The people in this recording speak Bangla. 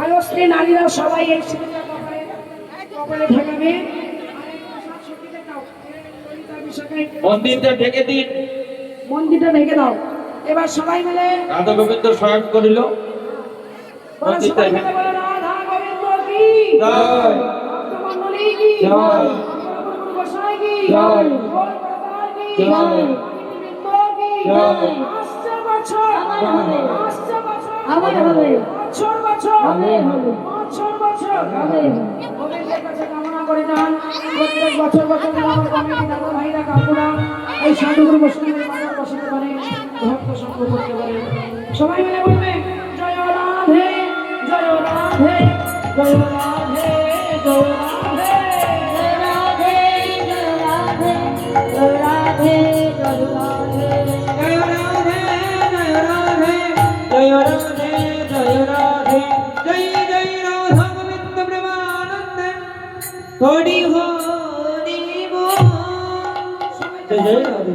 আয়স্ত্রী নারীরা সবাই এই সিঁদুরটা কপালে ঢাকাবে। মন্দিরটা ঢেকে দিন, মন্দিরটা ঢেকে দাও। এবার সবাই মিলে রাধা গোবিন্দ স্বয়ং করিল। মন্দিরটা সবাই মিলে বলো রাধা গোবিন্দ কি জয়, ভক্তমণ্ডলী কি জয়, গুরু গোসাই কি জয়, গৌর প্রতাপ কি জয়, বৃন্দ কি জয়। আসছে বছর আসছে বছর আমার হবে বছর বছর আমার হবে বছর বছর হবে গোবিন্দের কাছে কামনা করে যান প্রত্যেক বছর বছর যেন আমার কমিটি দাদা ভাইরা কাকুরা এই সাধুগুরু বসুন্ধরের মাজার বসাতে পারে, ভক্ত সঙ্গ করতে পারে। সবাই মিলে বলবে জয় রাধে জয় রাধে জয় রাধে জয় রাধে রাধে রাধে রাধে রাধে জয় রাধে, জয় রাধে, জয় রাধে, জয় রাধে, জয় জয় রাধা গোবিন্দ প্রেমানন্দে হরি হরি বল। জয় জয় রাধে।